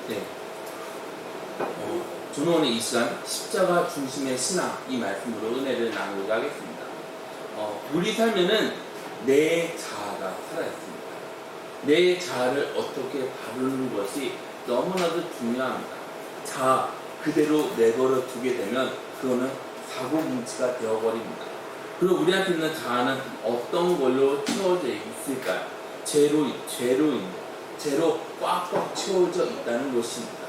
네. 저는 오늘 이 시간 십자가 중심의 신앙 이 말씀으로 은혜를 나누고자 하겠습니다. 우리 삶에는 내 자아가 살아있습니다. 내 자아를 어떻게 다루는 것이 너무나도 중요합니다. 자아 그대로 내버려 두게 되면 그거는 사고뭉치가 되어버립니다. 그리고 우리한테 있는 자아는 어떤 걸로 채워져 있을까요? 죄로 꽉꽉 채워져 있다는 것입니다.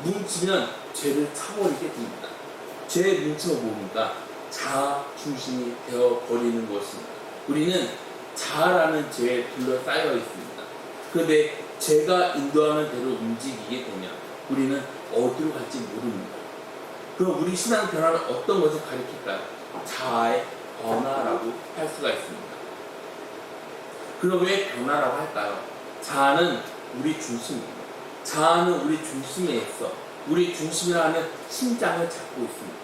뭉치면 죄를 차버리게 됩니다. 죄에 뭉쳐 뭡니까? 자아 중심이 되어버리는 것입니다. 우리는 자아라는 죄에 둘러싸여 있습니다. 그런데 죄가 인도하는 대로 움직이게 되면 우리는 어디로 갈지 모릅니다. 그럼 우리 신앙 변화는 어떤 것을 가리킬까요? 자아의 변화라고 할 수가 있습니다. 그럼 왜 변화라고 할까요? 자아는 우리 중심입니다. 자아는 우리 중심에 있어 우리 중심이라는 심장을 잡고 있습니다.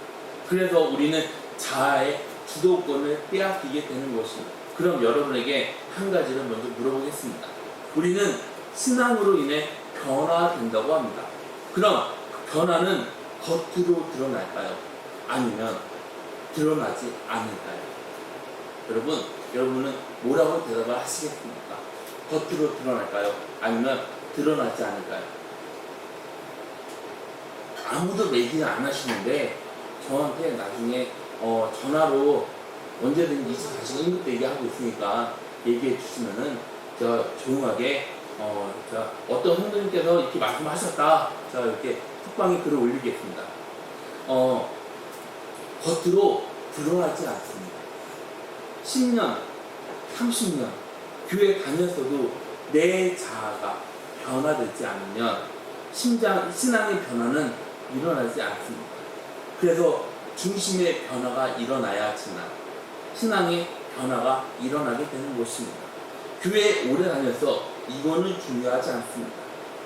그래서 우리는 자아의 주도권을 빼앗기게 되는 것입니다. 그럼 여러분에게 한 가지를 먼저 물어보겠습니다. 우리는 신앙으로 인해 변화된다고 합니다. 그럼 그 변화는 겉으로 드러날까요? 아니면 드러나지 않을까요? 여러분은 뭐라고 대답을 하시겠습니까? 겉으로 드러날까요? 아니면 드러나지 않을까요? 아무도 얘기를 안 하시는데 저한테 나중에 전화로 언제든지 24시간 응급 대기하고 있으니까 얘기해 주시면은 제가 조용하게 어떤 성도님께서 이렇게 말씀하셨다 제가 이렇게 톡방에 글을 올리겠습니다. 겉으로 드러나지 않습니다. 10년, 30년 교회 다녔어도 내 자아가 변화되지 않으면 신앙의 변화는 일어나지 않습니다. 그래서 중심의 변화가 일어나야지만 신앙의 변화가 일어나게 되는 것입니다. 교회에 오래 다녀서 이거는 중요하지 않습니다.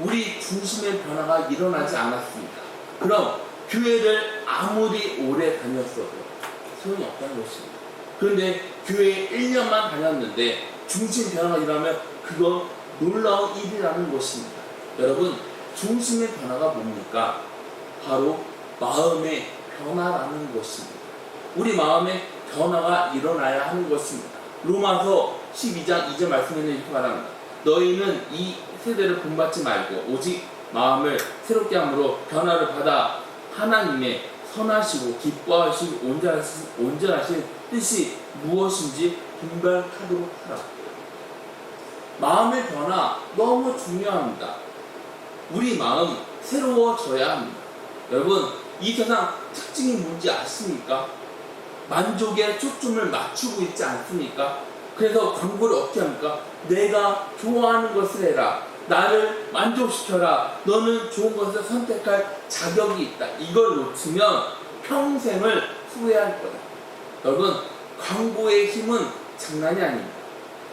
우리 중심의 변화가 일어나지 않았습니다. 그럼 교회를 아무리 오래 다녔어도 소용이 없다는 것입니다. 그런데 교회에 1년만 다녔는데 중심 변화가 일어나면 그건 놀라운 일이라는 것입니다. 여러분, 중심의 변화가 뭡니까? 바로 마음의 변화라는 것입니다. 우리 마음의 변화가 일어나야 하는 것입니다. 로마서 12장 2절 말씀에는 이렇게 말합니다. 너희는 이 세대를 본받지 말고 오직 마음을 새롭게 함으로 변화를 받아 하나님의 선하시고 기뻐하시고 온전하신 뜻이 무엇인지 분별하도록 하라. 마음의 변화 너무 중요합니다. 우리 마음 새로워져야 합니다. 여러분, 이 세상 특징이 뭔지 아십니까? 만족에 초점을 맞추고 있지 않습니까? 그래서 광고를 어떻게 합니까? 내가 좋아하는 것을 해라. 나를 만족시켜라. 너는 좋은 것을 선택할 자격이 있다. 이걸 놓치면 평생을 후회할 거다. 여러분, 광고의 힘은 장난이 아닙니다.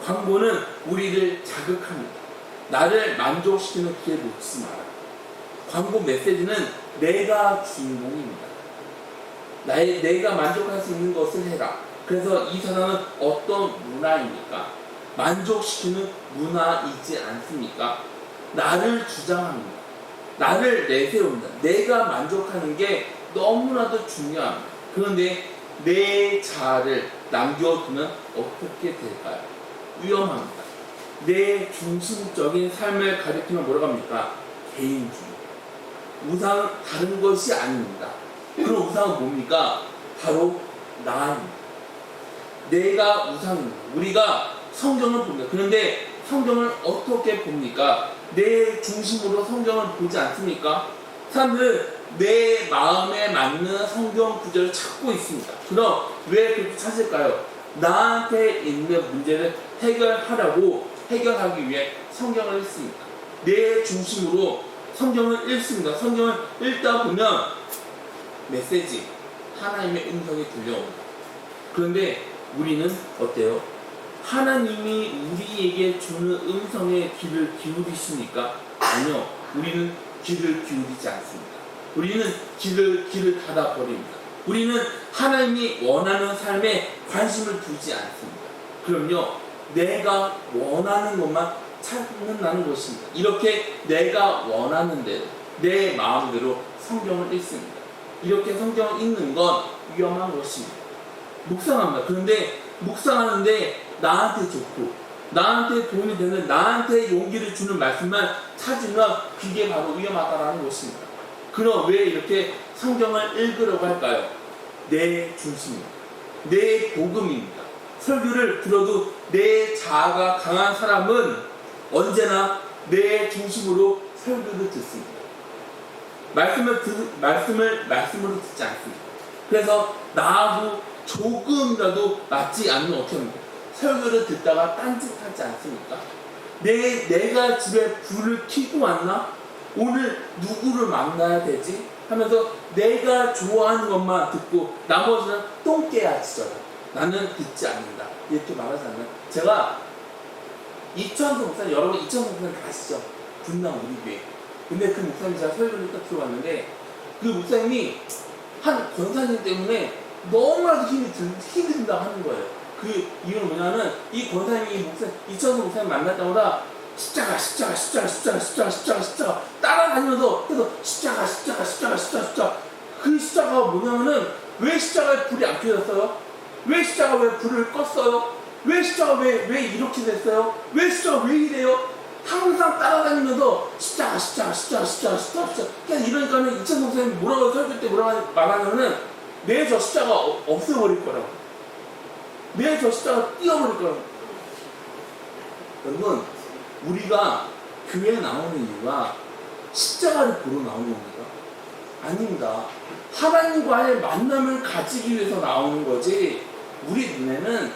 광고는 우리를 자극합니다. 나를 만족시키는 기회 놓치지 마라. 광고 메시지는 내가 주인공입니다. 내가 만족할 수 있는 것을 해라. 그래서 이 세상은 어떤 문화입니까? 만족시키는 문화이지 않습니까? 나를 주장합니다. 나를 내세웁니다. 내가 만족하는 게 너무나도 중요합니다. 그런데 내 자아를 남겨두면 어떻게 될까요? 위험합니다. 내 중심적인 삶을 가리키면 뭐라고 합니까? 개인주의. 우상은 다른 것이 아닙니다. 그럼 우상은 뭡니까? 바로 나입니다. 내가 우상입니다. 우리가 성경을 봅니다. 그런데 성경을 어떻게 봅니까? 내 중심으로 성경을 보지 않습니까? 사람들은 내 마음에 맞는 성경 구절을 찾고 있습니다. 그럼 왜 그렇게 찾을까요? 나한테 있는 문제를 해결하기 위해 성경을 읽습니다. 내 중심으로 성경을 읽습니다. 성경을 읽다 보면 메시지, 하나님의 음성이 들려옵니다. 그런데 우리는 어때요? 하나님이 우리에게 주는 음성에 귀를 기울이십니까? 아니요. 우리는 귀를 기울이지 않습니다. 우리는 귀를 닫아버립니다. 우리는 하나님이 원하는 삶에 관심을 두지 않습니다. 그럼요, 내가 원하는 것만 찾는다는 것입니다. 이렇게 내가 원하는 대로 내 마음대로 성경을 읽습니다. 이렇게 성경을 읽는 건 위험한 것입니다. 묵상합니다. 그런데 묵상하는데 나한테 좋고 나한테 도움이 되는, 나한테 용기를 주는 말씀만 찾으면 그게 바로 위험하다는 것입니다. 그럼 왜 이렇게 성경을 읽으려고 할까요? 내 중심입니다. 내 복음입니다. 설교를 들어도 내 자아가 강한 사람은 언제나 내 중심으로 설교를 듣습니다. 말씀으로 듣지 않습니다. 그래서 나하고 조금이라도 맞지 않는 어떻게 합니까? 설교를 듣다가 딴짓하지 않습니까? 내가 집에 불을 켜고 왔나? 오늘 누구를 만나야 되지? 하면서 내가 좋아하는 것만 듣고 나머지는 똥개야치잖아. 나는 듣지 않는다. 이렇게 말하지 않나요? 제가 이천수 목사님, 여러분 이천수 목사님 다 아시죠? 분당 우리 교회. 근데 그 목사님 제가 설교를 딱 들어봤는데 그 목사님이 한 권사님 때문에 너무나도 힘이 든다고 하는 거예요. 그 이유는 뭐냐면 이 권사님이 이천수 목사님 만날 때마다 십자가 따라다니면서 그래서 십자가 그 십자가가 뭐냐면은 왜 십자가에 불이 안 켜졌어요? 왜 십자가 왜 불을 껐어요? 왜 십자가 왜 이렇게 됐어요? 왜 십자가 왜 이래요? 항상 따라다니면서 십자가 그냥 이러니까는 이천수 목사님 뭐라고 설교 때 뭐라고 말하냐면은 내 저 십자가 없애버릴 거라고, 내 저 십자가 띄워버릴 거라고. 여러분, 우리가 교회에 나오는 이유가 십자가를 보러 나오는 겁니까? 아닙니다. 하나님과의 만남을 가지기 위해서 나오는 거지, 우리 눈에는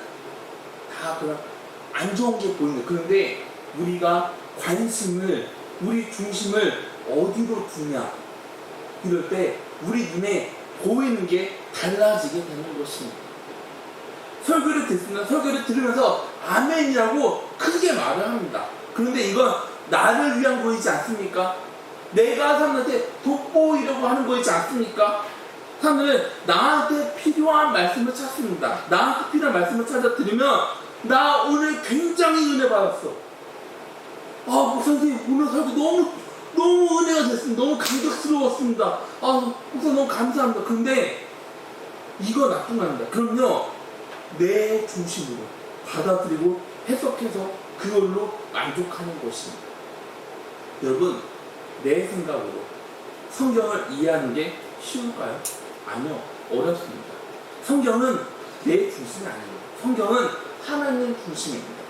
다 그냥 안 좋은 게 보이는 거예요. 그런데 우리가 우리 중심을 어디로 두냐, 이럴 때 우리 눈에 보이는 게 달라지게 되는 것입니다. 설교를 듣습니다. 설교를 들으면서 아멘이라고 크게 말을 합니다. 그런데 이건 나를 위한 거이지 않습니까? 내가 사람한테 돋보이려고 하는 거이지 않습니까? 사람들은 나한테 필요한 말씀을 찾습니다. 나한테 필요한 말씀을 찾아 들으면 나 오늘 굉장히 은혜 받았어. 목사님 오늘 설교 너무 은혜가 됐습니다. 너무 감격스러웠습니다. 목사님 너무 감사합니다. 그런데 이거 나쁜 겁니다. 그럼요, 내 중심으로 받아들이고 해석해서 그걸로 만족하는 것입니다. 여러분, 내 생각으로 성경을 이해하는 게 쉬울까요? 아니요, 어렵습니다. 성경은 내 중심이 아닙니다. 성경은 하나님 중심입니다.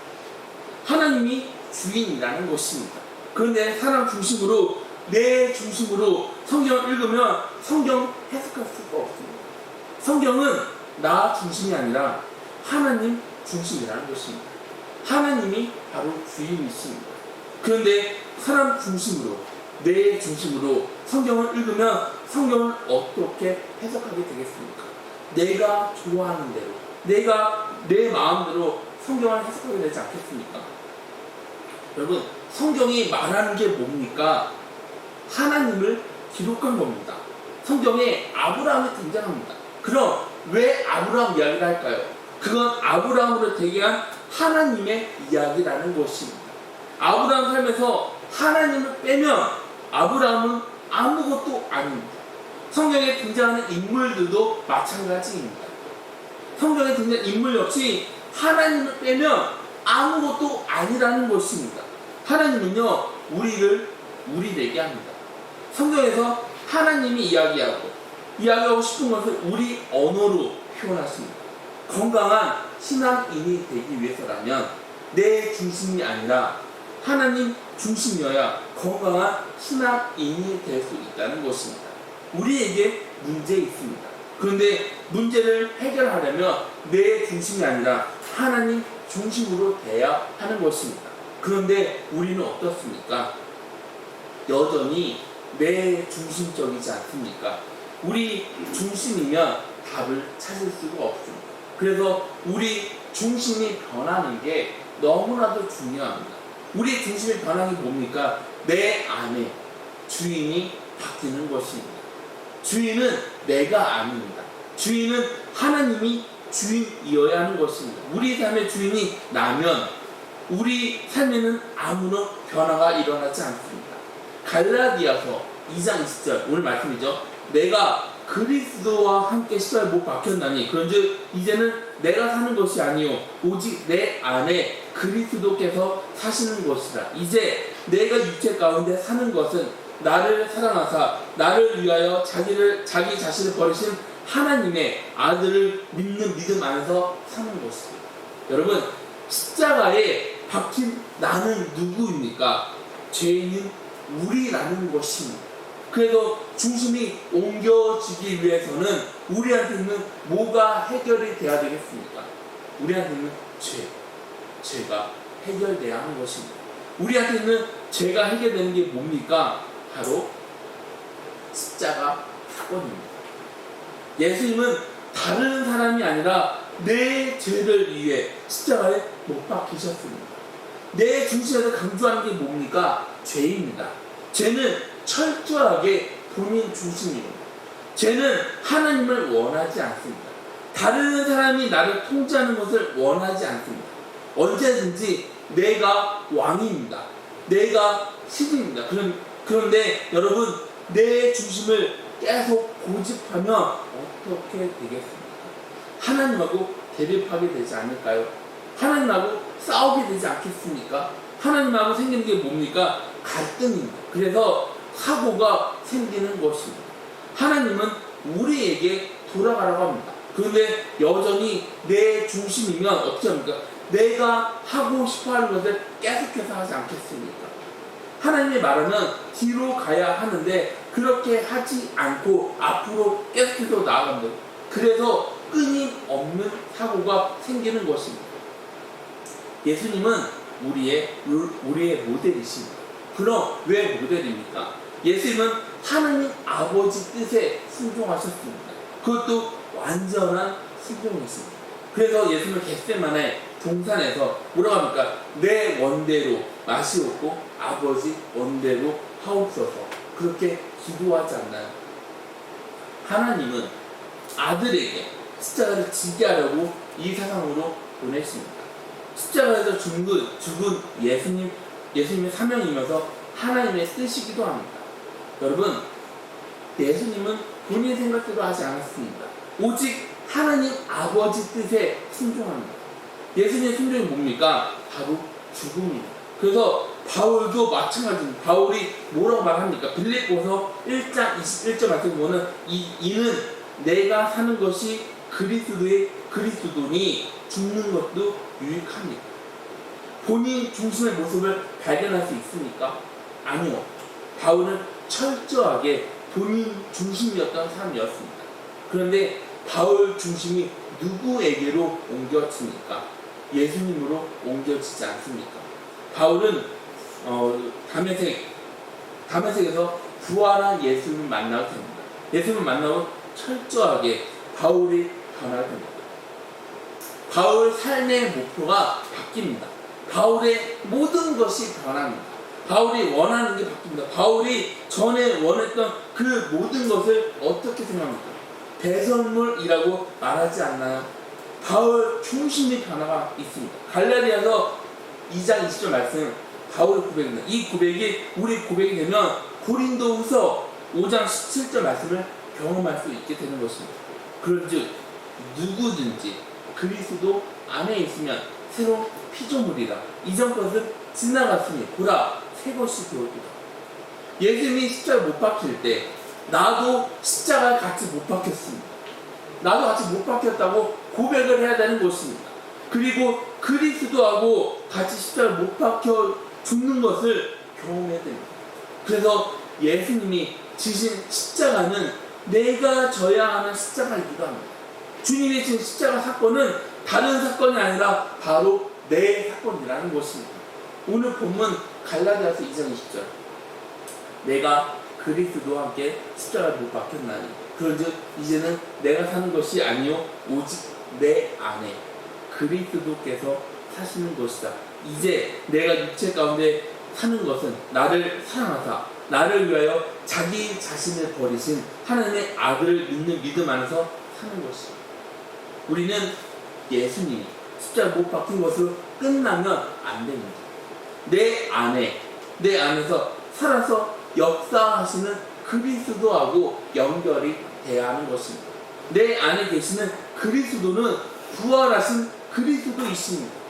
하나님이 주인이라는 것입니다. 그런데 사람 중심으로, 내 중심으로 성경을 읽으면 성경 해석할 수가 없습니다. 성경은 나 중심이 아니라 하나님 중심이라는 것입니다. 하나님이 바로 주인이십니다. 그런데 사람 중심으로, 내 중심으로 성경을 읽으면 성경을 어떻게 해석하게 되겠습니까? 내가 좋아하는 대로, 내가 내 마음대로 성경을 해석하게 되지 않겠습니까? 여러분, 성경이 말하는 게 뭡니까? 하나님을 기록한 겁니다. 성경에 아브라함이 등장합니다. 그럼 왜 아브라함 이야기를 할까요? 그건 아브라함으로 되게 한 하나님의 이야기라는 것입니다. 아브라함 삶에서 하나님을 빼면 아브라함은 아무것도 아닙니다. 성경에 등장하는 인물들도 마찬가지입니다. 성경에 등장하는 인물 역시 하나님을 빼면 아무것도 아니라는 것입니다. 하나님은요, 우리를 우리 되게 합니다. 성경에서 하나님이 이야기하고 싶은 것을 우리 언어로 표현하십니다. 건강한 신앙인이 되기 위해서라면 내 중심이 아니라 하나님 중심이어야 건강한 신앙인이 될 수 있다는 것입니다. 우리에게 문제 있습니다. 그런데 문제를 해결하려면 내 중심이 아니라 하나님 중심으로 돼야 하는 것입니다. 그런데 우리는 어떻습니까? 여전히 내 중심적이지 않습니까? 우리 중심이면 답을 찾을 수가 없습니다. 그래서 우리 중심이 변하는 게 너무나도 중요합니다. 우리 중심이 변하는 게 뭡니까? 내 안에 주인이 바뀌는 것입니다. 주인은 내가 아닙니다. 주인은 하나님이 주인이어야 하는 것입니다. 우리 삶의 주인이 나면 우리 삶에는 아무런 변화가 일어나지 않습니다. 갈라디아서 2장 20절 오늘 말씀이죠. 내가 그리스도와 함께 십자가에 못 박혔나니 그런즉 이제는 내가 사는 것이 아니요 오직 내 안에 그리스도께서 사시는 것이라. 이제 내가 육체 가운데 사는 것은 나를 사랑하사 나를 위하여 자기 자신을 버리신 하나님의 아들을 믿는 믿음 안에서 사는 것이다. 여러분, 십자가에 박힌 나는 누구입니까? 죄인은 우리라는 것입니다. 그래서 중심이 옮겨지기 위해서는 우리한테는 뭐가 해결이 돼야 되겠습니까? 우리한테는 죄가 해결돼야 하는 것입니다. 우리한테는 죄가 해결되는 게 뭡니까? 바로 십자가 사건입니다. 예수님은 다른 사람이 아니라 내 죄를 위해 십자가에 못 박히셨습니다. 내 중심에서 강조하는 게 뭡니까? 죄입니다. 죄는 철저하게 본인 중심입니다. 죄는 하나님을 원하지 않습니다. 다른 사람이 나를 통제하는 것을 원하지 않습니다. 언제든지 내가 왕입니다. 내가 신입니다. 그런데 여러분, 내 중심을 계속 고집하면 어떻게 되겠습니까? 하나님하고 대립하게 되지 않을까요? 하나님하고 싸우게 되지 않겠습니까? 하나님하고 생기는 게 뭡니까? 갈등입니다. 그래서 사고가 생기는 것입니다. 하나님은 우리에게 돌아가라고 합니다. 그런데 여전히 내 중심이면 어떻게 합니까? 내가 하고 싶어 하는 것을 계속해서 하지 않겠습니까? 하나님의 말하면 뒤로 가야 하는데 그렇게 하지 않고 앞으로 계속해서 나아갑니다. 그래서 끊임없는 사고가 생기는 것입니다. 예수님은 우리의 모델이십니다. 그럼 왜 모델입니까? 예수님은 하나님 아버지 뜻에 순종하셨습니다. 그것도 완전한 순종이었습니다. 그래서 예수님은 겟세마네 동산에서 뭐라고 합니까? 내 원대로 마시옵고 아버지 원대로 하옵소서. 그렇게 기도하지 않나요? 하나님은 아들에게 십자가를 지게 하려고 이 세상으로 보냈습니다. 십자가에서 죽은 예수님의 사명이면서 하나님의 뜻이기도 합니다. 여러분, 예수님은 본인 생각대로 하지 않았습니다. 오직 하나님 아버지 뜻에 순종합니다. 예수님의 순종이 뭡니까? 바로 죽음입니다. 그래서 바울도 마찬가지입니다. 바울이 뭐라고 말합니까? 빌립보서 1장 21절 말씀 보면 이는 내가 사는 것이 그리스도니 죽는 것도 유익합니다. 본인 중심의 모습을 발견할 수 있습니까? 아니요. 바울은 철저하게 본인 중심이었던 사람이었습니다. 그런데 바울 중심이 누구에게로 옮겨집니까? 예수님으로 옮겨지지 않습니까? 바울은 다메섹에서 부활한 예수님을 만나게 됩니다. 예수님을 만나고 철저하게 바울이 변하게 됩니다. 바울 삶의 목표가 바뀝니다. 바울의 모든 것이 변합니다. 바울이 원하는 게 바뀝니다. 바울이 전에 원했던 그 모든 것을 어떻게 생각합니까? 배설물이라고 말하지 않나요? 바울 중심의 변화가 있습니다. 갈라디아서 2장 20절 말씀 바울의 고백입니다. 이 고백이 우리 고백이 되면 고린도후서 5장 17절 말씀을 경험할 수 있게 되는 것입니다. 그런즉 누구든지 그리스도 안에 있으면 새로운 피조물이라 이전 것은 지나갔으니 보라 새 것이 되었도다. 예수님이 십자가에 못 박힐 때 나도 십자가에 같이 못 박혔습니다. 나도 같이 못 박혔다고 고백을 해야 되는 것입니다. 그리고 그리스도하고 같이 십자가에 못 박혀 죽는 것을 경험해야 됩니다. 그래서 예수님이 지신 십자가는 내가 져야 하는 십자가이기도 합니다. 주님이 지신 십자가 사건은 다른 사건이 아니라 바로 내 사건이라는 것입니다. 오늘 본문 갈라디아서 2장 20절 내가 그리스도와 함께 십자가에 못 박혔나니 그런즉 이제는 내가 사는 것이 아니요 오직 내 안에 그리스도께서 사시는 것이다. 이제 내가 육체 가운데 사는 것은 나를 사랑하사 나를 위하여 자기 자신을 버리신 하나님의 아들을 믿는 믿음 안에서 사는 것이다. 우리는 예수님이 십자가에 못 박힌 것으로 끝나면 안 됩니다. 내 안에서 살아서 역사하시는 그리스도하고 연결이 돼야 하는 것입니다. 내 안에 계시는 그리스도는 부활하신 그리스도이십니다.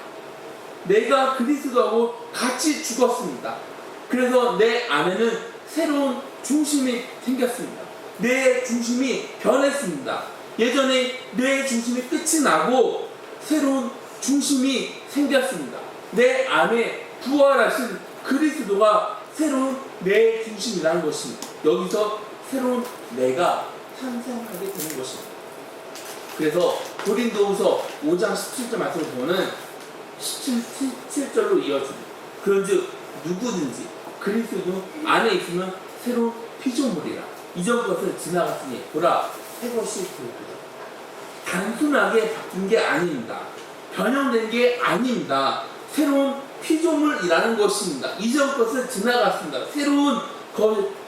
내가 그리스도하고 같이 죽었습니다. 그래서 내 안에는 새로운 중심이 생겼습니다. 내 중심이 변했습니다. 예전에 내 중심이 끝이 나고 새로운 중심이 생겼습니다. 내 안에 부활하신 그리스도가 새로운 내 중심이라는 것입니다. 여기서 새로운 내가 탄생하게 되는 것입니다. 그래서 고린도후서 5장 17절 말씀을 보면 17절로 이어집니다. 그런즉 누구든지 그리스도 안에 있으면 새로운 피조물이라. 이전 것을 지나갔으니 보라 새 것이 되었도다. 단순하게 바뀐 게 아닙니다. 변형된 게 아닙니다. 새로운 피조물이라는 것입니다. 이전 것을 지나갔습니다. 새로운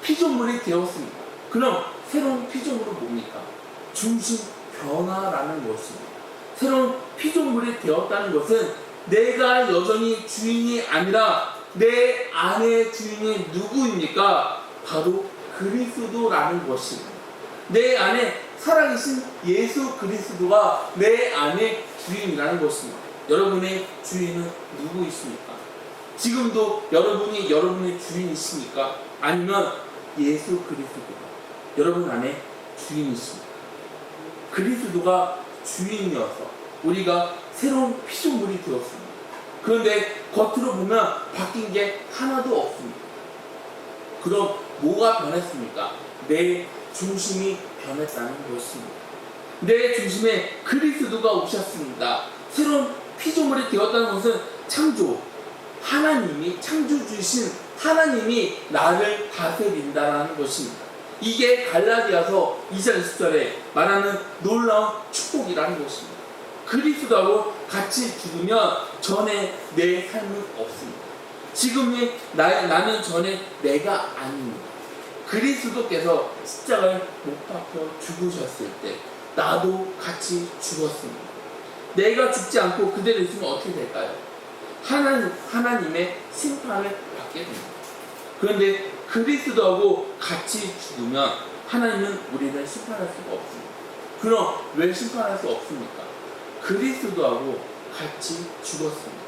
피조물이 되었습니다. 그럼 새로운 피조물은 뭡니까? 중심 변화라는 것입니다. 새로운 피조물이 되었다는 것은 내가 여전히 주인이 아니라 내 안의 주인이 누구입니까? 바로 그리스도라는 것입니다. 내 안에 살아계신 예수 그리스도가 내 안의 주인이라는 것입니다. 여러분의 주인은 누구이십니까? 지금도 여러분이 여러분의 주인이십니까? 아니면 예수 그리스도가 여러분 안에 주인이십니까? 그리스도가 주인이어서 우리가 새로운 피조물이 되었습니다. 그런데 겉으로 보면 바뀐 게 하나도 없습니다. 그럼 뭐가 변했습니까? 내 중심이 변했다는 것입니다. 내 중심에 그리스도가 오셨습니다. 새로운 피조물이 되었다는 것은 하나님이 창조주이신 하나님이 나를 다스린다는 것입니다. 이게 갈라디아서 2장 20절에 말하는 놀라운 축복이라는 것입니다. 그리스도하고 같이 죽으면 전에 내 삶은 없습니다. 지금의 나는 전에 내가 아닙니다. 그리스도께서 십자가에 못 박혀 죽으셨을 때 나도 같이 죽었습니다. 내가 죽지 않고 그대로 있으면 어떻게 될까요? 하나님의 심판을 받게 됩니다. 그런데 그리스도하고 같이 죽으면 하나님은 우리를 심판할 수가 없습니다. 그럼 왜 심판할 수 없습니까? 그리스도하고 같이 죽었습니다.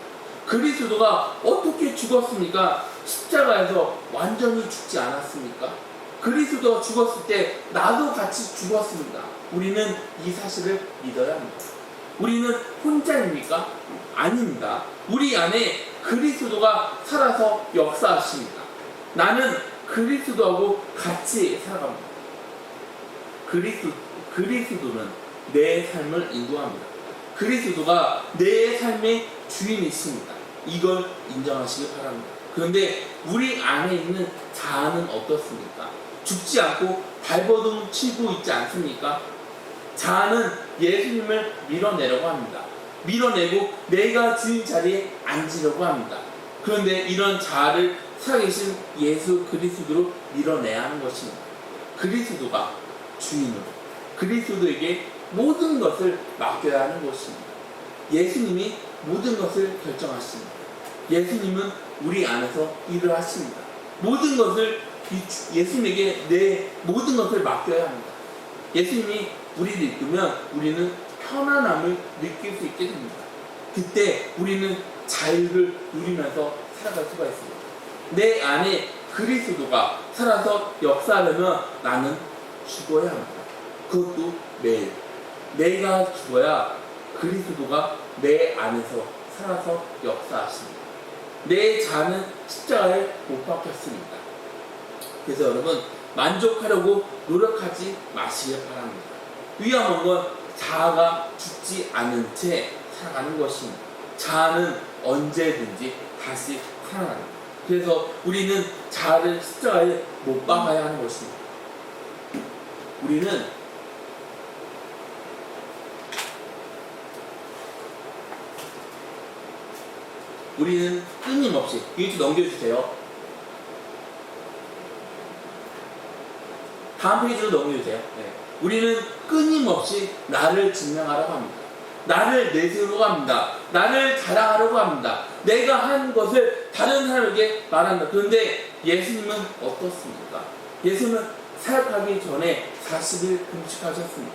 그리스도가 어떻게 죽었습니까? 십자가에서 완전히 죽지 않았습니까? 그리스도가 죽었을 때 나도 같이 죽었습니다. 우리는 이 사실을 믿어야 합니다. 우리는 혼자입니까? 아닙니다. 우리 안에 그리스도가 살아서 역사하십니다. 나는 그리스도하고 같이 살아갑니다. 그리스도는 내 삶을 인도합니다. 그리스도가 내 삶의 주인이십니다. 이걸 인정하시기 바랍니다. 그런데 우리 안에 있는 자아는 어떻습니까? 죽지 않고 발버둥 치고 있지 않습니까? 자아는 예수님을 밀어내려고 합니다. 밀어내고 내가 주인 자리에 앉으려고 합니다. 그런데 이런 자아를 살아계신 예수 그리스도로 밀어내야 하는 것입니다. 그리스도가 주인으로 그리스도에게 모든 것을 맡겨야 하는 것입니다. 예수님이 모든 것을 결정하십니다. 예수님은 우리 안에서 일을 하십니다. 모든 것을 예수님에게 내 모든 것을 맡겨야 합니다. 예수님이 우리를 이끌면 우리는 편안함을 느낄 수 있게 됩니다. 그때 우리는 자유를 누리면서 살아갈 수가 있습니다. 내 안에 그리스도가 살아서 역사하려면 나는 죽어야 합니다. 그것도 매일. 내가 죽어야 그리스도가 내 안에서 살아서 역사하십니다. 내 자는 십자가에 못 박혔습니다. 그래서 여러분 만족하려고 노력하지 마시길 바랍니다. 위험한 건 자아가 죽지 않은 채 살아가는 것입니다. 자아는 언제든지 다시 살아납니다. 그래서 우리는 자아를 십자가에 못 박아야 하는 것입니다. 우리는 끊임없이 이거 좀 넘겨주세요. 다음 페이지로 넘겨주세요. 네. 우리는 끊임없이 나를 증명하려고 합니다. 나를 내세우려고 합니다. 나를 자랑하려고 합니다. 내가 한 것을 다른 사람에게 말한다. 그런데 예수님은 어떻습니까? 예수님은 사역하기 전에 40일 금식하셨습니다.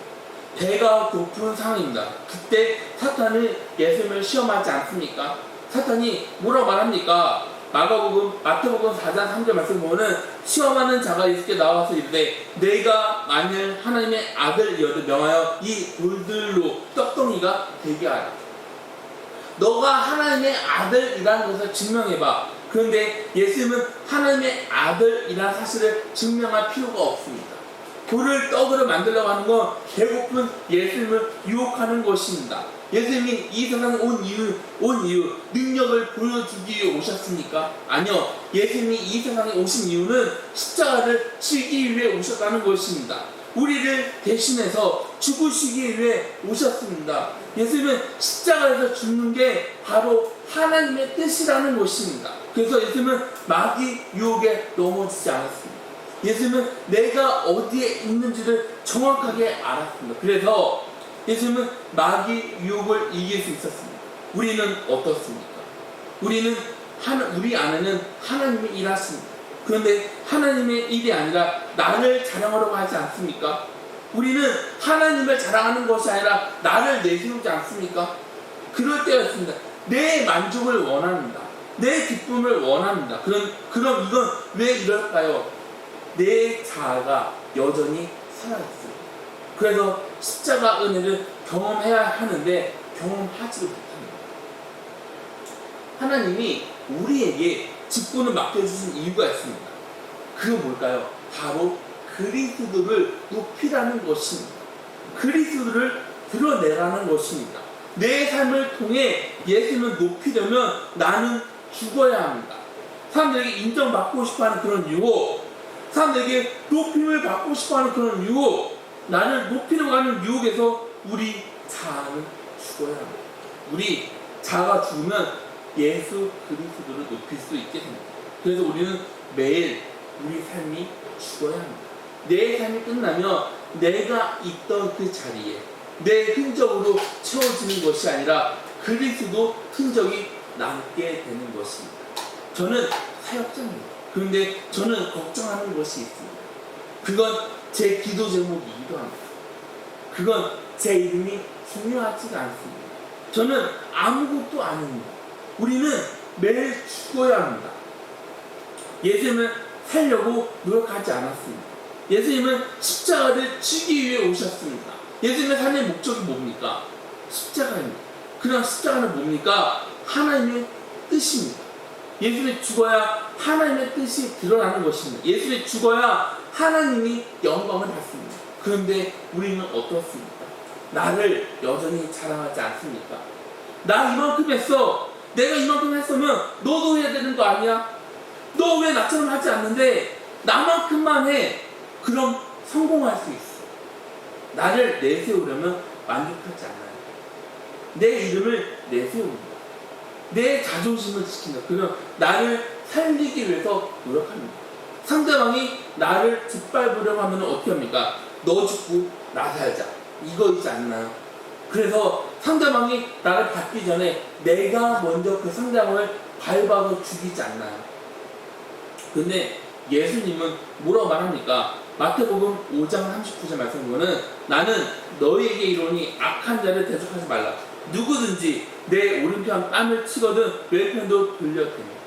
배가 고픈 상황입니다. 그때 사탄은 예수님을 시험하지 않습니까? 사탄이 뭐라고 말합니까? 마태복음 4장 3절 말씀 보면은 시험하는 자가 예수께 나와서 이르되 내가 만일 하나님의 아들이어도 명하여 이 돌들로 떡덩이가 되게 하라. 너가 하나님의 아들이라는 것을 증명해봐. 그런데 예수님은 하나님의 아들이라는 사실을 증명할 필요가 없습니다. 돌을 떡으로 만들려고 하는 건 배고픈 예수님을 유혹하는 것입니다. 예수님이 이 세상에 온 이유 능력을 보여주기 위해 오셨습니까? 아니요. 예수님이 이 세상에 오신 이유는 십자가를 치기 위해 오셨다는 것입니다. 우리를 대신해서 죽으시기 위해 오셨습니다. 예수님은 십자가에서 죽는 게 바로 하나님의 뜻이라는 것입니다. 그래서 예수님은 마귀 유혹에 넘어지지 않았습니다. 예수님은 내가 어디에 있는지를 정확하게 알았습니다. 그래서 예수님은 마귀 유혹을 이길 수 있었습니다. 우리는 어떻습니까? 우리 안에는 하나님이 일하십니다. 그런데 하나님의 일이 아니라 나를 자랑하려고 하지 않습니까? 우리는 하나님을 자랑하는 것이 아니라 나를 내세우지 않습니까? 그럴 때가 있습니다. 내 만족을 원합니다. 내 기쁨을 원합니다. 그럼 이건 왜 이럴까요? 내 자아가 여전히 살아있어요. 그래서 십자가 은혜를 경험해야 하는데 경험하지도 못합니다. 하나님이 우리에게 직분을 맡겨주신 이유가 있습니다. 그게 뭘까요? 바로 그리스도를 높이라는 것입니다. 그리스도를 드러내라는 것입니다. 내 삶을 통해 예수님을 높이려면 나는 죽어야 합니다. 사람들에게 인정받고 싶어하는 그런 유혹, 사람들에게 높임을 받고 싶어하는 그런 유혹, 나를 높이려고 하는 유혹에서 우리 자아는 죽어야 합니다. 우리 자아가 죽으면 예수 그리스도를 높일 수 있게 됩니다. 그래서 우리는 매일 우리 삶이 죽어야 합니다. 내 삶이 끝나면 내가 있던 그 자리에 내 흔적으로 채워지는 것이 아니라 그리스도 흔적이 남게 되는 것입니다. 저는 사역자입니다. 그런데 저는 걱정하는 것이 있습니다. 그건 제 기도 제목이기도 합니다. 그건 제 이름이 중요하지가 않습니다. 저는 아무것도 아닙니다. 우리는 매일 죽어야 합니다. 예수님은 살려고 노력하지 않았습니다. 예수님은 십자가를 치기 위해 오셨습니다. 예수님의 삶의 목적이 뭡니까? 십자가입니다. 그냥 십자가는 뭡니까? 하나님의 뜻입니다. 예수님이 죽어야 하나님의 뜻이 드러나는 것입니다. 예수님이 죽어야 하나님이 영광을 받습니다. 그런데 우리는 어떻습니까? 나를 여전히 자랑하지 않습니까? 나 이만큼 했어. 내가 이만큼 했으면 너도 해야 되는 거 아니야? 너 왜 나처럼 하지 않는데 나만큼만 해. 그럼 성공할 수 있어. 나를 내세우려면 만족하지 않아요. 내 이름을 내세웁니다. 내 자존심을 지킨다. 그러면 나를 살리기 위해서 노력합니다. 상대방이 나를 짓밟으려고 하면 어떻게 합니까? 너 죽고 나 살자. 이거이지 않나요? 그래서 상대방이 나를 받기 전에 내가 먼저 그 상대방을 밟아서 죽이지 않나요? 근데 예수님은 뭐라고 말합니까? 마태복음 5장 39절 말씀 보면 나는 너희에게 이르노니 악한 자를 대적하지 말라. 누구든지 내 오른편 뺨을 치거든 왼편도 돌려대니.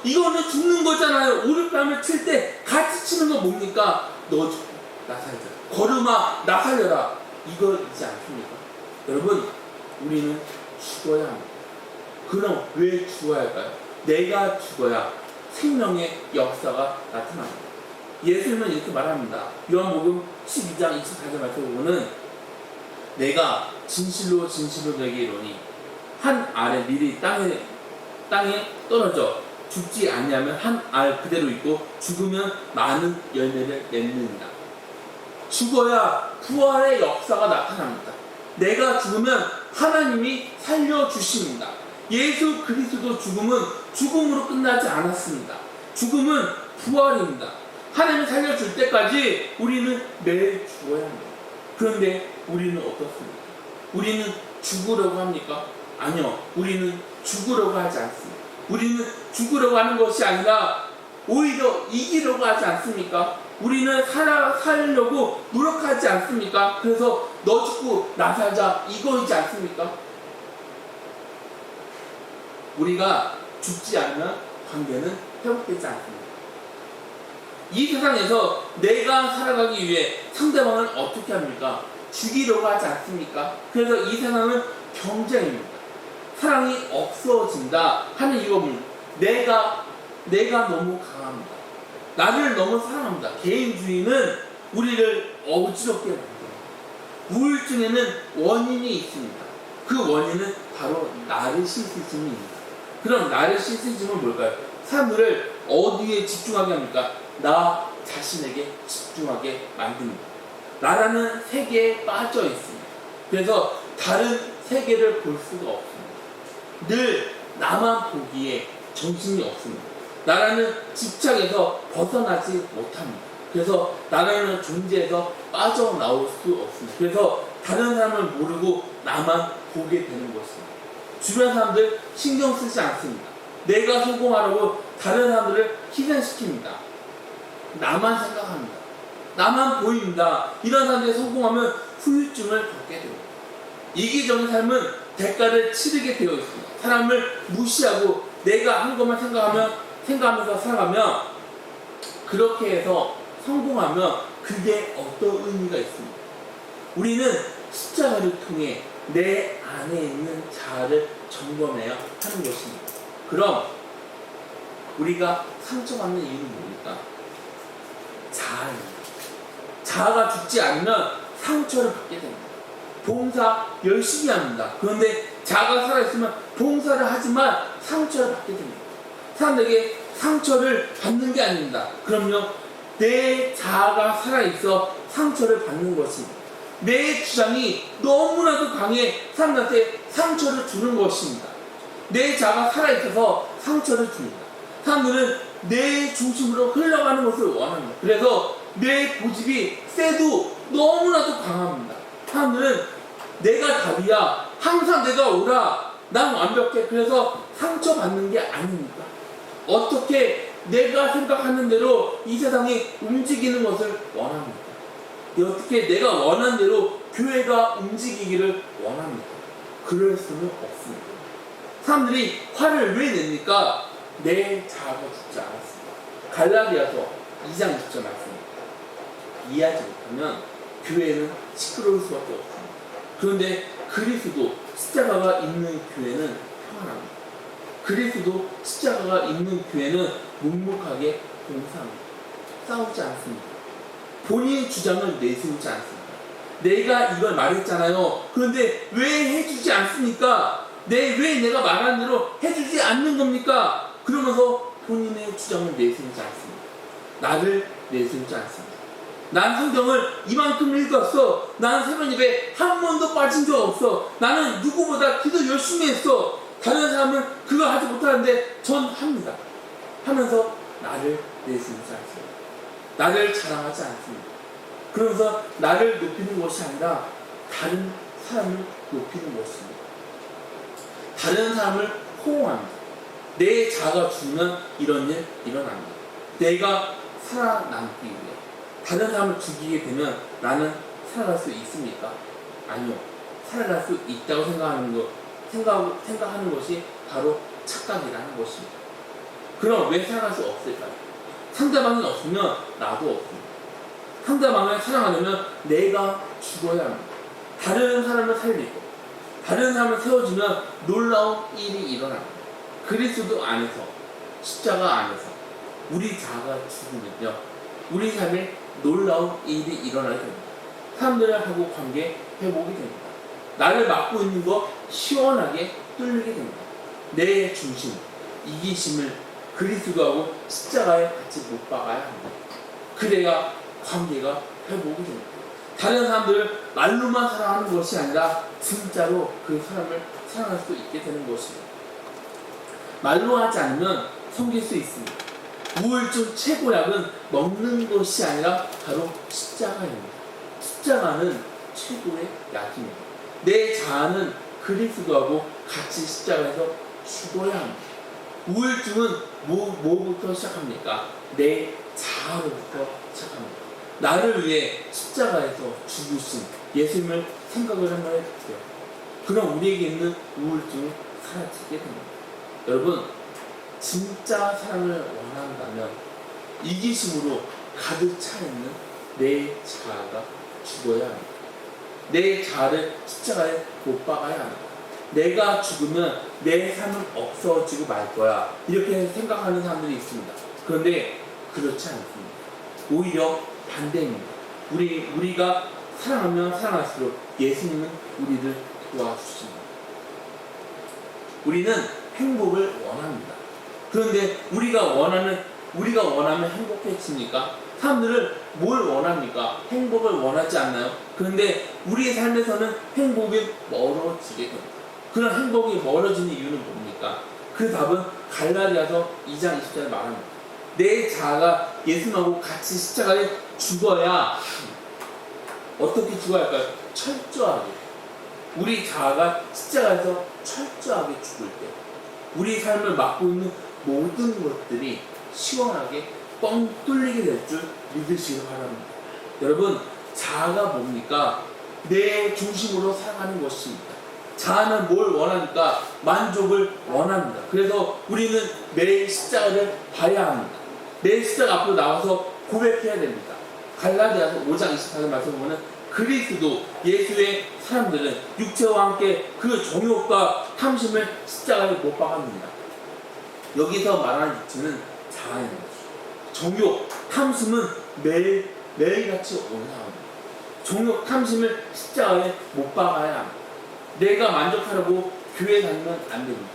이거는 죽는 거잖아요. 오른뺨을 칠 때 같이 치는 건 뭡니까? 너 죽고 나 살자. 걸음아 나 살려라. 이거이지 않습니까? 여러분, 우리는 죽어야 합니다. 그럼 왜 죽어야 할까요? 내가 죽어야 생명의 역사가 나타납니다. 예수님은 이렇게 말합니다. 요한복음 12장 24절 말씀 보면은 내가 진실로 진실로 너에게 이르노니 한 알의 밀이 땅에 떨어져 죽지 아니하면 한 알 그대로 있고 죽으면 많은 열매를 맺는다. 죽어야 부활의 역사가 나타납니다. 내가 죽으면 하나님이 살려주십니다. 예수 그리스도 죽음은 죽음으로 끝나지 않았습니다. 죽음은 부활입니다. 하나님이 살려줄 때까지 우리는 매일 죽어야 합니다. 그런데 우리는 어떻습니까? 우리는 죽으려고 합니까? 아니요. 우리는 죽으려고 하지 않습니다. 우리는 죽으려고 하는 것이 아니라 오히려 이기려고 하지 않습니까? 우리는 살려고 노력하지 않습니까? 그래서 너 죽고 나 살자 이거이지 않습니까? 우리가 죽지 않으면 관계는 회복되지 않습니다. 이 세상에서 내가 살아가기 위해 상대방을 어떻게 합니까? 죽이려고 하지 않습니까? 그래서 이 세상은 경쟁입니다. 사랑이 없어진다 하는 이유는 내가 너무 강합니다. 나를 너무 사랑합니다. 개인주의는 우리를 어지럽게 만듭니다. 우울증에는 원인이 있습니다. 그 원인은 바로 나르시시즘입니다. 그럼 나르시시즘은 뭘까요? 사람들을 어디에 집중하게 합니까? 나 자신에게 집중하게 만듭니다. 나라는 세계에 빠져 있습니다. 그래서 다른 세계를 볼 수가 없습니다. 늘 나만 보기에 정신이 없습니다. 나라는 집착에서 벗어나지 못합니다. 그래서 나라는 존재에서 빠져나올 수 없습니다. 그래서 다른 사람을 모르고 나만 보게 되는 것입니다. 주변 사람들 신경 쓰지 않습니다. 내가 성공하려고 다른 사람들을 희생시킵니다. 나만 생각합니다. 나만 보입니다. 이런 사람들이 성공하면 후유증을 겪게 됩니다. 이기적인 삶은 대가를 치르게 되어 있습니다. 사람을 무시하고 내가 한 것만 생각하면서 살아가면, 그렇게 해서 성공하면 그게 어떤 의미가 있습니까? 우리는 십자가를 통해 내 안에 있는 자아를 점검해야 하는 것입니다. 그럼 우리가 상처받는 이유는 뭡니까? 자아입니다. 자아가 죽지 않으면 상처를 받게 됩니다. 봉사 열심히 합니다. 그런데 자아가 살아있으면 봉사를 하지만 상처를 받게 됩니다. 사람들에게 상처를 받는 게 아닙니다. 그럼요, 내 자아가 살아있어 상처를 받는 것입니다. 내 주장이 너무나도 강해 사람들한테 상처를 주는 것입니다. 내 자아가 살아있어서 상처를 줍니다. 사람들은 내 중심으로 흘러가는 것을 원합니다. 그래서 내 고집이 세도 너무나도 강합니다. 사람들은 내가 답이야, 항상 내가 옳아, 난 완벽해, 그래서 상처받는 게 아닙니까? 어떻게 내가 생각하는 대로 이 세상이 움직이는 것을 원합니까? 어떻게 내가 원하는 대로 교회가 움직이기를 원합니까? 그럴 수는 없습니다. 사람들이 화를 왜 냅니까? 내 자아가 죽지 않았습니다. 갈라디아서 2장 6절 말씀입니다. 이해하지 못하면 교회는 시끄러울 수밖에 없습니다. 그런데 그리스도 십자가가 있는 교회는 평안합니다. 그리스도 십자가가 있는 교회는 묵묵하게 봉사합니다. 싸우지 않습니다. 본인의 주장을 내세우지 않습니다. 내가 이걸 말했잖아요. 그런데 왜 해주지 않습니까? 왜 내가 말한 대로 해주지 않는 겁니까? 그러면서 본인의 주장을 내세우지 않습니다. 나를 내세우지 않습니다. 난 성경을 이만큼 읽었어. 나는 새벽 예배 한 번도 빠진 적 없어. 나는 누구보다 기도 열심히 했어. 다른 사람은 그거 하지 못하는데 전 합니다. 하면서 나를 내세우지 않습니다. 나를 자랑하지 않습니다. 그러면서 나를 높이는 것이 아니라 다른 사람을 높이는 것입니다. 다른 사람을 호응합니다. 내 자아가 죽으면 이런 일 일어납니다. 내가 살아남기 위해 다른 사람을 죽이게 되면 나는 살아갈 수 있습니까? 아니요. 살아갈 수 있다고 생각하는 것이 바로 착각이라는 것입니다. 그럼 왜 살아갈 수 없을까요? 상대방이 없으면 나도 없습니다. 상대방을 사랑하려면 내가 죽어야 합니다. 다른 사람을 살리고 다른 사람을 세워주면 놀라운 일이 일어납니다. 그리스도 안에서, 십자가 안에서 우리 자아가 죽으면요, 우리 삶에 놀라운 일이 일어나게 됩니다. 사람들하고 관계 회복이 됩니다. 나를 막고 있는 거 시원하게 뚫리게 됩니다. 내 중심, 이기심을 그리스도하고 십자가에 같이 못 박아야 합니다. 그래야 관계가 회복이 됩니다. 다른 사람들을 말로만 사랑하는 것이 아니라 진짜로 그 사람을 사랑할 수 있게 되는 것입니다. 말로 하지 않으면 섬길 수 있습니다. 우울증 최고약은 먹는 것이 아니라 바로 십자가입니다. 십자가는 최고의 약입니다. 내 자아는 그리스도하고 같이 십자가에서 죽어야 합니다. 우울증은 뭐부터 시작합니까? 내 자아로부터 시작합니다. 나를 위해 십자가에서 죽으신 예수님을 생각을 한번 해보세요. 그럼 우리에게 있는 우울증이 사라지게 됩니다. 여러분, 진짜 사랑을 원한다면 이기심으로 가득 차있는 내 자아가 죽어야 합니다. 내 자아를 십자가에 못 박아야 합니다. 내가 죽으면 내 삶은 없어지고 말 거야, 이렇게 생각하는 사람들이 있습니다. 그런데 그렇지 않습니다. 오히려 반대입니다. 우리가 사랑하면 사랑할수록 예수님은 우리를 도와주십니다. 우리는 행복을 원합니다. 그런데 우리가 원하면 행복해집니까? 사람들은 뭘 원합니까? 행복을 원하지 않나요? 그런데 우리의 삶에서는 행복이 멀어지게 됩니다. 그런 행복이 멀어지는 이유는 뭡니까? 그 답은 갈라디아서 2장 20절에 말합니다. 내 자아가 예수님하고 같이 십자가에 죽어야, 어떻게 죽어야 할까요? 철저하게. 우리 자아가 십자가에서 철저하게 죽을 때 우리 삶을 막고 있는 모든 것들이 시원하게 뻥 뚫리게 될 줄 믿으시기 바랍니다. 여러분, 자아가 뭡니까? 내 중심으로 살아가는 것입니다. 자아는 뭘 원합니까? 만족을 원합니다. 그래서 우리는 매일 십자가를 봐야 합니다. 내 십자가 앞으로 나와서 고백해야 됩니다. 갈라디아서 5장 24절 말씀 보면 그리스도 예수의 사람들은 육체와 함께 그 정욕과 탐심을 십자가에 못 박았습니다. 여기서 말하는 육체는 자아입니다. 정욕, 탐심은 매일같이 올라옵니다. 정욕, 탐심을 십자가에 못 박아야 합니다. 내가 만족하려고 교회 다니면 안 됩니다.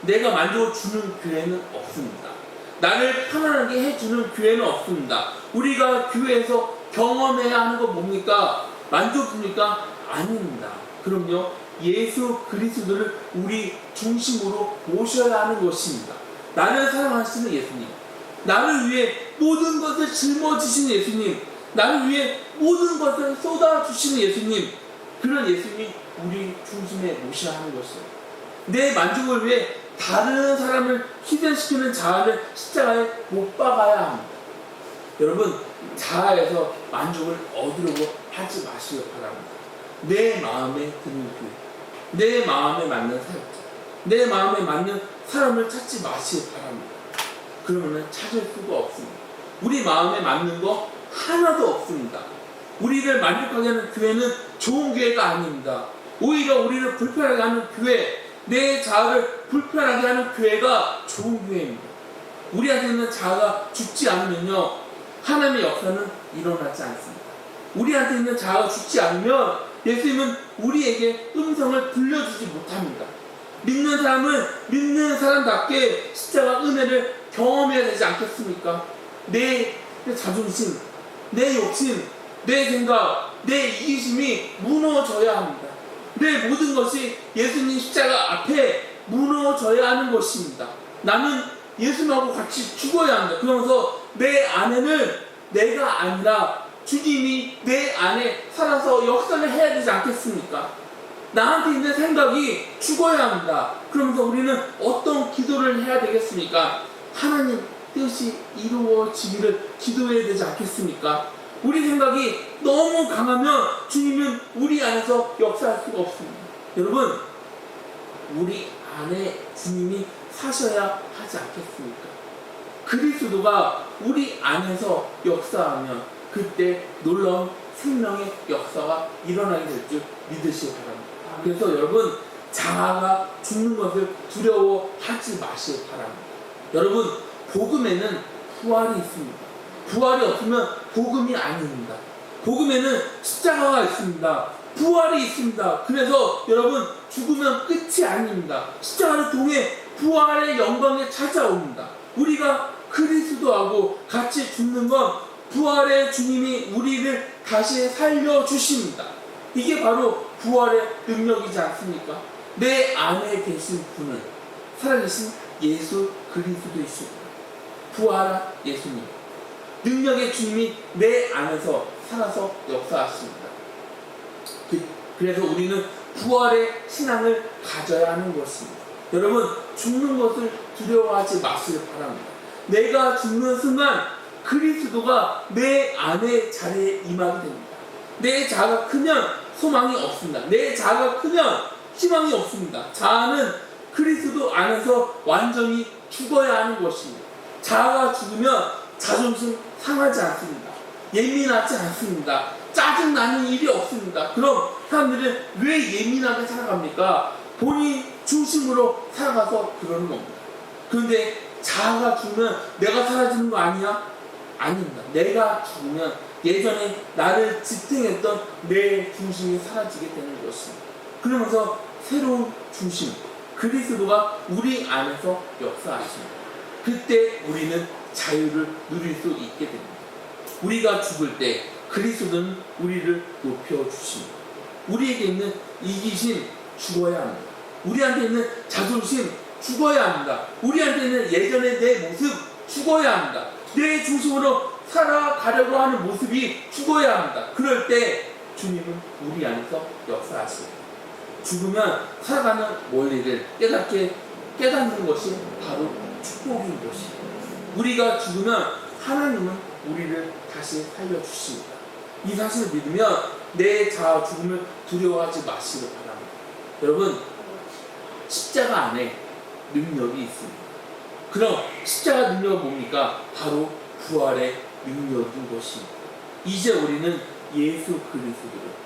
내가 만족을 주는 교회는 없습니다. 나를 편안하게 해주는 교회는 없습니다. 우리가 교회에서 경험해야 하는 건 뭡니까? 만족입니까? 아닙니다. 그럼요, 예수 그리스도를 우리 중심으로 모셔야 하는 것입니다. 나를 사랑하시는 예수님, 나를 위해 모든 것을 짊어지신 예수님, 나를 위해 모든 것을 쏟아주시는 예수님, 그런 예수님이 우리 중심에 모셔야 하는 것이에요. 내 만족을 위해 다른 사람을 희생시키는 자아를 십자가에 못 박아야 합니다. 여러분, 자아에서 만족을 얻으려고 하지 마시기 바랍니다. 내 마음에 드는 교회, 내 마음에 맞는 사역자, 내 마음에 맞는 사람을 찾지 마시기 바랍니다. 그러면 찾을 수가 없습니다. 우리 마음에 맞는 거 하나도 없습니다. 우리를 만족하게 하는 교회는 좋은 교회가 아닙니다. 오히려 우리를 불편하게 하는 교회, 내 자아를 불편하게 하는 교회가 좋은 교회입니다. 우리한테 있는 자아가 죽지 않으면요, 하나님의 역사는 일어나지 않습니다. 우리한테 있는 자아가 죽지 않으면 예수님은 우리에게 음성을 들려주지 못합니다. 믿는 사람은 믿는 사람답게 십자가 은혜를 경험해야 되지 않겠습니까? 내 자존심, 내 욕심, 내 생각, 내 이기심이 무너져야 합니다. 내 모든 것이 예수님 십자가 앞에 무너져야 하는 것입니다. 나는 예수님하고 같이 죽어야 합니다. 그러면서 내 안에는 내가 아니라 주님이 내 안에 살아서 역사를 해야 되지 않겠습니까? 나한테 있는 생각이 죽어야 합니다. 그러면서 우리는 어떤 기도를 해야 되겠습니까? 하나님 뜻이 이루어지기를 기도해야 되지 않겠습니까? 우리 생각이 너무 강하면 주님은 우리 안에서 역사할 수가 없습니다. 여러분, 우리 안에 주님이 사셔야 하지 않겠습니까? 그리스도가 우리 안에서 역사하면 그때 놀라운 생명의 역사가 일어나게 될 줄 믿으시기 바랍니다. 그래서 여러분, 자아가 죽는 것을 두려워하지 마시기 바랍니다. 여러분, 복음에는 부활이 있습니다. 부활이 없으면 복음이 아닙니다. 복음에는 십자가가 있습니다. 부활이 있습니다. 그래서 여러분, 죽으면 끝이 아닙니다. 십자가를 통해 부활의 영광에 찾아옵니다. 우리가 그리스도하고 같이 죽는 건 부활의 주님이 우리를 다시 살려주십니다. 이게 바로 부활의 능력이지 않습니까? 내 안에 계신 분은 살아계신 예수 그리스도이십니다. 부활한 예수님, 능력의 주님이 내 안에서 살아서 역사하십니다. 그래서 우리는 부활의 신앙을 가져야 하는 것입니다. 여러분, 죽는 것을 두려워하지 마시길 바랍니다. 내가 죽는 순간 그리스도가 내 안의 자리에 임하게 됩니다. 내 자아가 크면 소망이 없습니다. 내 자아가 크면 희망이 없습니다. 자아는 그리스도 안에서 완전히 죽어야 하는 것입니다. 자아가 죽으면 자존심 상하지 않습니다. 예민하지 않습니다. 짜증나는 일이 없습니다. 그럼 사람들은 왜 예민하게 살아갑니까? 본인 중심으로 살아가서 그러는 겁니다. 그런데 자아가 죽으면 내가 사라지는 거 아니야? 아닙니다. 내가 죽으면 예전에 나를 지탱했던 내 중심이 사라지게 되는 것입니다. 그러면서 새로운 중심, 그리스도가 우리 안에서 역사하십니다. 그때 우리는 자유를 누릴 수 있게 됩니다. 우리가 죽을 때 그리스도는 우리를 높여주십니다. 우리에게 있는 이기심 죽어야 합니다. 우리한테 있는 자존심 죽어야 합니다. 우리한테 있는 예전의 내 모습 죽어야 합니다. 내 중심으로 살아가려고 하는 모습이 죽어야 합니다. 그럴 때 주님은 우리 안에서 역사하십니다. 죽으면 살아가는 원리를 깨닫는 것이 바로 축복인 것입니다. 우리가 죽으면 하나님은 우리를 다시 살려주십니다. 이 사실을 믿으면 내 자아 죽음을 두려워하지 마시길 바랍니다. 여러분, 십자가 안에 능력이 있습니다. 그럼 십자가 능력은 뭡니까? 바로 부활의 능력인 것입니다. 이제 우리는 예수 그리스도를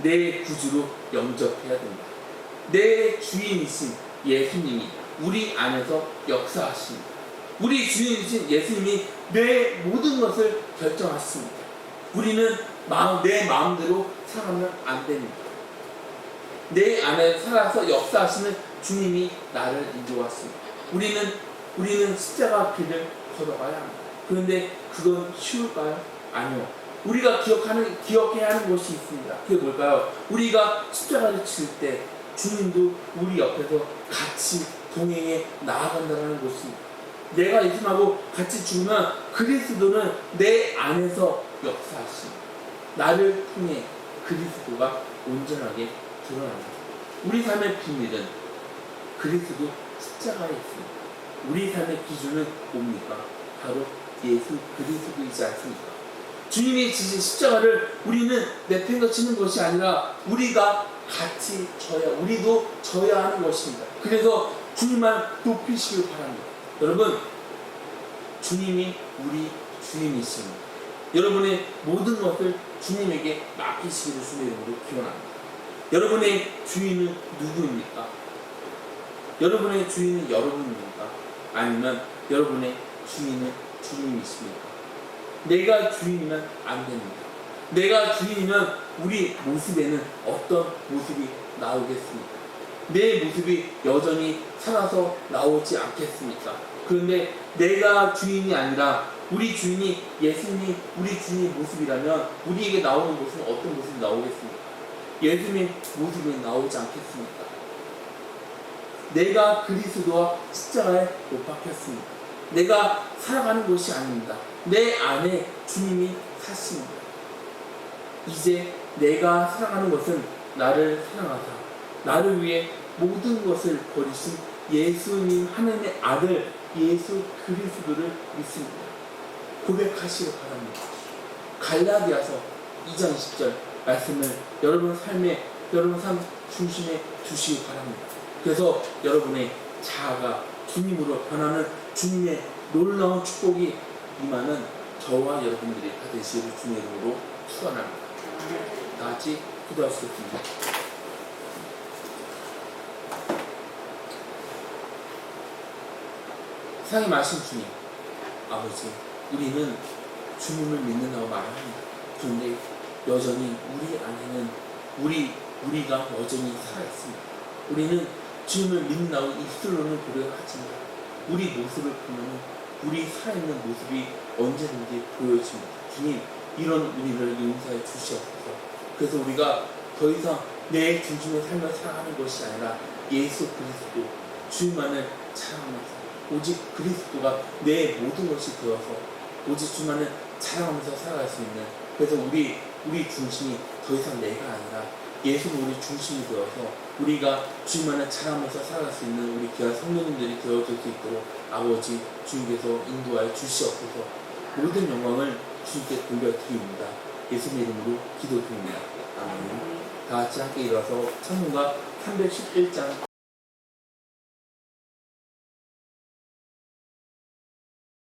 내 구주로 영접해야 됩니다. 내 주인이신 예수님이 우리 안에서 역사하십니다. 우리 주인이신 예수님이 내 모든 것을 결정하십니다. 우리는 내 마음대로 살아가면 안 됩니다. 내 안에 살아서 역사하시는 주님이 나를 인도하십니다. 우리는 십자가 길을 걸어가야 합니다. 그런데 그건 쉬울까요? 아니요. 우리가 기억해야 하는 것이 있습니다. 그게 뭘까요? 우리가 십자가를 칠 때 주님도 우리 옆에서 같이 동행해 나아간다는 것입니다. 내가 예수님하고 같이 죽으면 그리스도는 내 안에서 역사하십니다. 나를 통해 그리스도가 온전하게 드러납니다. 우리 삶의 비밀은 그리스도 십자가에 있습니다. 우리 삶의 기준은 뭡니까? 바로 예수 그리스도이지 않습니까? 주님이 지신 십자가를 우리는 내팽개치는 것이 아니라 우리가 같이 우리도 져야 하는 것입니다. 그래서 주님만 높이시길 바랍니다. 여러분, 주님이 우리 주인이십니다. 여러분의 모든 것을 주님에게 맡기시기를 주님의 이름으로 기원합니다. 여러분의 주인은 누구입니까? 여러분의 주인은 여러분입니까? 아니면 여러분의 주인은 주님이십니까? 내가 주인이면 안 됩니다. 내가 주인이면 우리 모습에는 어떤 모습이 나오겠습니까? 내 모습이 여전히 살아서 나오지 않겠습니까? 그런데 내가 주인이 아니라 우리 주인이 예수님이 우리 주인의 모습이라면 우리에게 나오는 모습은 어떤 모습이 나오겠습니까? 예수님의 모습이 나오지 않겠습니까? 내가 그리스도와 십자가에 못 박혔습니다. 내가 살아가는 것이 아닙니다. 내 안에 주님이 사십니다. 이제 내가 살아가는 것은 나를 사랑하사 나를 위해 모든 것을 버리신 예수님 하나님의 아들 예수 그리스도를 믿습니다. 고백하시기 바랍니다. 갈라디아서 2장 20절 말씀을 여러분 삶 중심에 두시기 바랍니다. 그래서 여러분의 자아가 주님으로 변하는 주님의 놀라운 축복이 임하는 저와 여러분들이 다 되시기를 주님의 이름으로 축원합니다. 다 같이 기도하시겠습니다. 세상에 마신 주님, 아버지, 우리는 주님을 믿는다고 말합니다. 그런데 여전히 우리 안에는 우리가 여전히 살아있습니다. 우리는 주님을 믿는다고 입술로는 고백하지만 우리 모습을 보면 우리 살아있는 모습이 언제든지 보여집니다. 주님, 이런 우리를 용서해 주시옵소서. 그래서 우리가 더 이상 내 중심의 삶을 살아가는 것이 아니라 예수 그리스도 주님만을 사랑하면서 오직 그리스도가 내 모든 것이 되어서 오직 주만을 자랑하면서 살아갈 수 있는, 그래서 우리 중심이 더 이상 내가 아니라 예수는 우리 중심이 되어서 우리가 주님만을 자랑하면서 살아갈 수 있는 우리 귀한 성도님들이 되어줄 수 있도록 아버지 주님께서 인도하여 주시옵소서. 모든 영광을 주님께 돌려드립니다. 예수님 이름으로 기도드립니다. 아멘. 다 같이 함께 일어나서 찬송가 311장